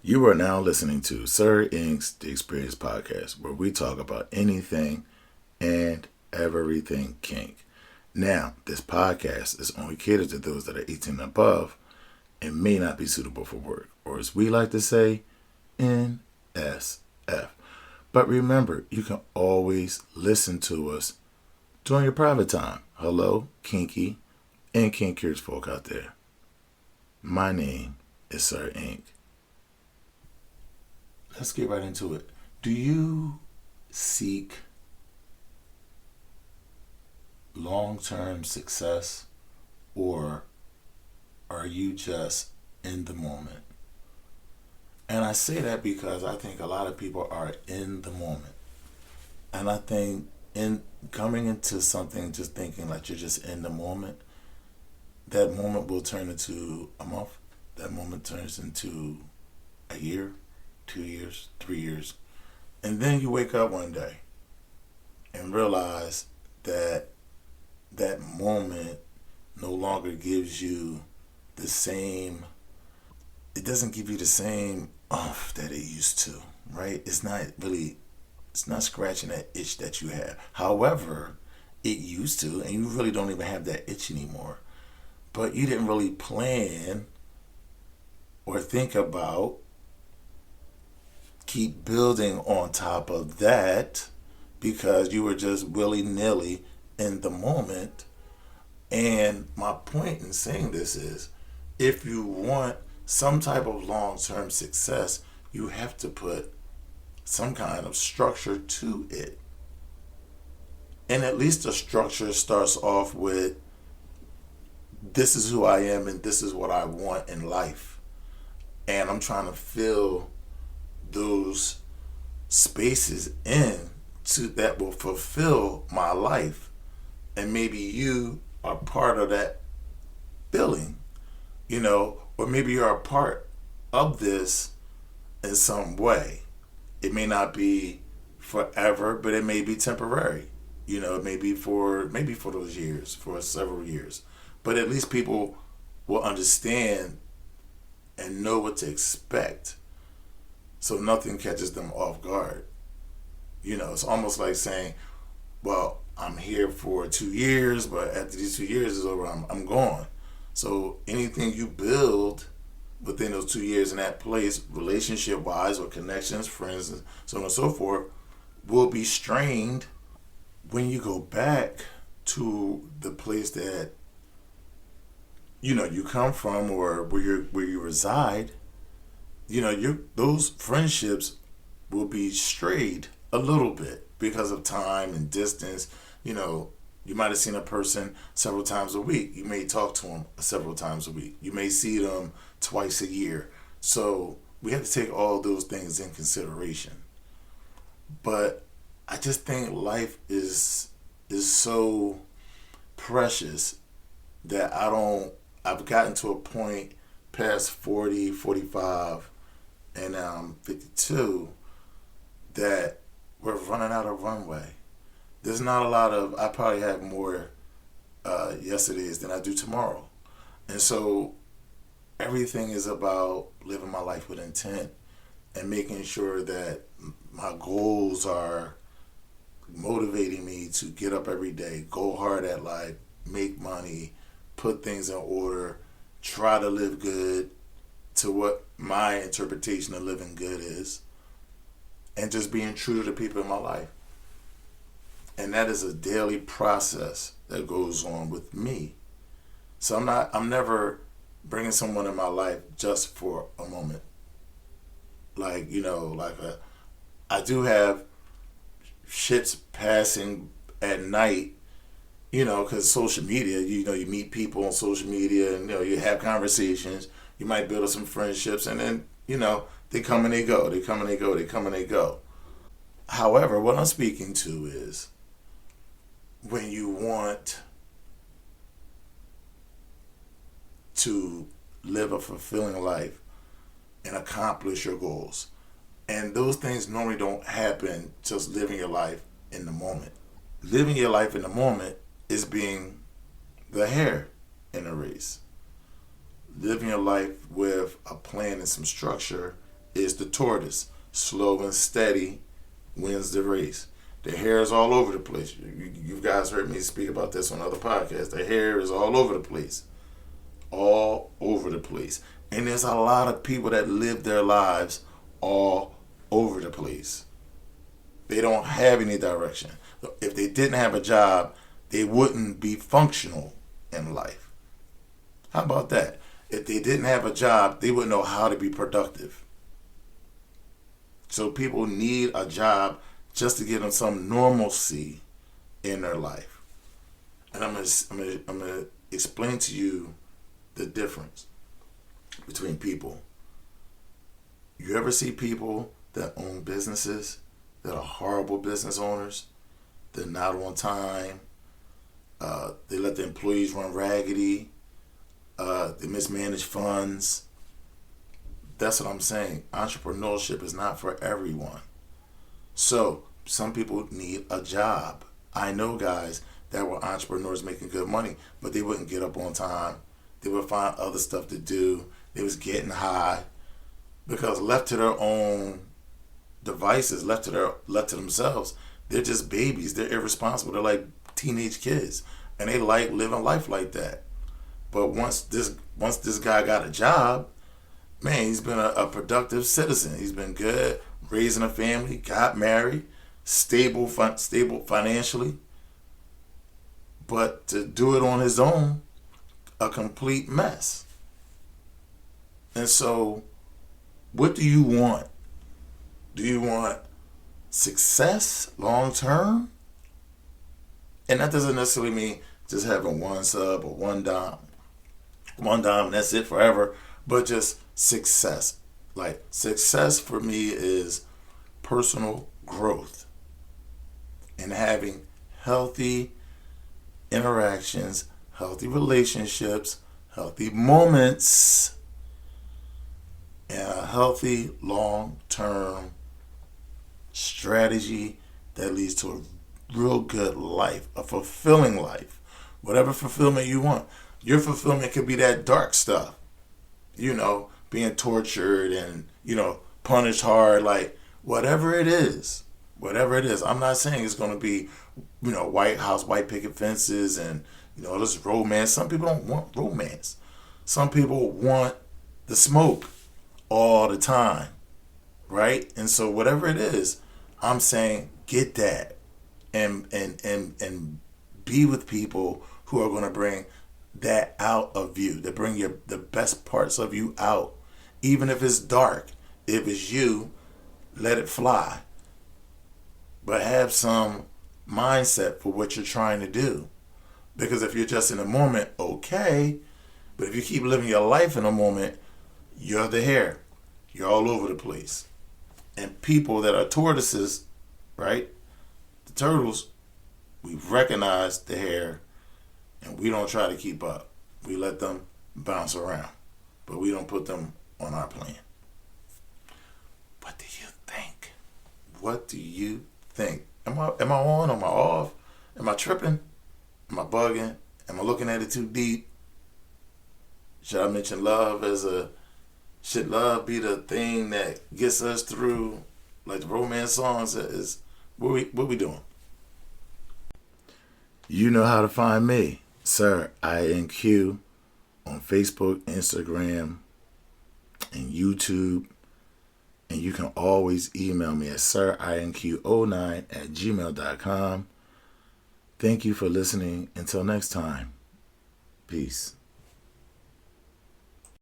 You are now listening to Sir Ink's The Experience Podcast, where we talk about anything and everything kink. Now, this podcast is only catered to those that are 18 and above and may not be suitable for work, or as we like to say, NSF. But remember, you can always listen to us during your private time. Hello, kinky and kinkers folk out there. My name is Sir Ink. Let's get right into it. Do you seek long-term success, or are you just in the moment? And I say that because I think a lot of people are in the moment. And I think in coming into something just thinking like you're just in the moment, that moment will turn into a month. That moment turns into a year, 2 years, 3 years. And then you wake up one day and realize that that moment no longer gives you the same, it doesn't give you the same oomph that it used to, right? It's not scratching that itch that you have. However, it used to, and you really don't even have that itch anymore. But you didn't really plan or think about keep building on top of that because you were just willy-nilly in the moment. And my point in saying this is, if you want some type of long-term success, you have to put some kind of structure to it. And at least the structure starts off with, this is who I am and this is what I want in life. And I'm trying to fill those spaces in to that will fulfill my life. And maybe you are part of that filling, or maybe you're a part of this in some way. It may not be forever, but it may be temporary. It may be for those years, for several years. But at least people will understand and know what to expect, so nothing catches them off guard. It's almost like saying, well, I'm here for 2 years, but after these 2 years is over, I'm gone. So anything you build within those 2 years in that place, relationship-wise or connections, friends, and so on and so forth, will be strained when you go back to the place that you come from, or where you reside. Those friendships will be strayed a little bit because of time and distance. You might have seen a person several times a week. You may talk to them several times a week. You may see them twice a year. So we have to take all those things in consideration. But I just think life is so precious that I've gotten to a point past 40, 45, and now I'm 52, that we're running out of runway. There's not a lot of, I probably have more yesterdays than I do tomorrow. And so everything is about living my life with intent and making sure that my goals are motivating me to get up every day, go hard at life, make money, put things in order, try to live good to what my interpretation of living good is, and just being true to the people in my life. And that is a daily process that goes on with me. So I'm never bringing someone in my life just for a moment. I do have shits passing at night, because social media, you meet people on social media and, you have conversations. You might build up some friendships, and then, they come and they go. They come and they go. They come and they go. However, what I'm speaking to is when you want to live a fulfilling life and accomplish your goals. And those things normally don't happen just living your life in the moment. Living your life in the moment is being the hare in a race. Living your life with a plan and some structure is the tortoise. Slow and steady wins the race. The hare is all over the place. You guys heard me speak about this on other podcasts. The hare is all over the place. All over the place. And there's a lot of people that live their lives all over the place. They don't have any direction. If they didn't have a job, they wouldn't be functional in life. How about that? If they didn't have a job, they wouldn't know how to be productive. So people need a job just to give them some normalcy in their life. And I'm gonna explain to you the difference between people. You ever see people that own businesses that are horrible business owners? They're not on time. They let the employees run raggedy. They mismanage funds. That's what I'm saying. Entrepreneurship is not for everyone. So some people need a job. I know guys that were entrepreneurs making good money, but they wouldn't get up on time. They would find other stuff to do. They was getting high because left to their own devices, left to themselves, they're just babies. They're irresponsible. They're like teenage kids, and they like living life like that. But once this guy got a job, man, he's been a productive citizen. He's been good, raising a family, got married, stable financially. But to do it on his own, a complete mess. And so, what do you want? Do you want success long term? And that doesn't necessarily mean just having one sub or one dime. One dime, that's it forever. But just success. Like, success for me is personal growth and having healthy interactions, healthy relationships, healthy moments, and a healthy long-term strategy that leads to a real good life, a fulfilling life, whatever fulfillment you want. Your fulfillment could be that dark stuff, being tortured and, punished hard, like whatever it is. I'm not saying it's going to be, White House, white picket fences and, this romance. Some people don't want romance. Some people want the smoke all the time, right? And so whatever it is, I'm saying get that and be with people who are going to bring that out of you, that bring the best parts of you out. Even if it's dark, if it's you, let it fly. But have some mindset for what you're trying to do. Because if you're just in a moment, okay. But if you keep living your life in a moment, you're the hare. You're all over the place. And people that are tortoises, right? The turtles, we recognize the hare and we don't try to keep up. We let them bounce around. But we don't put them on our plan. What do you think? What do you think? Am I on? Am I off? Am I tripping? Am I bugging? Am I looking at it too deep? Should I mention love should love be the thing that gets us through, like the romance songs? What we doing? You know how to find me, Sir INQ, on Facebook, Instagram, and YouTube. And you can always email me at sirinq09@gmail.com. Thank you for listening. Until next time, peace.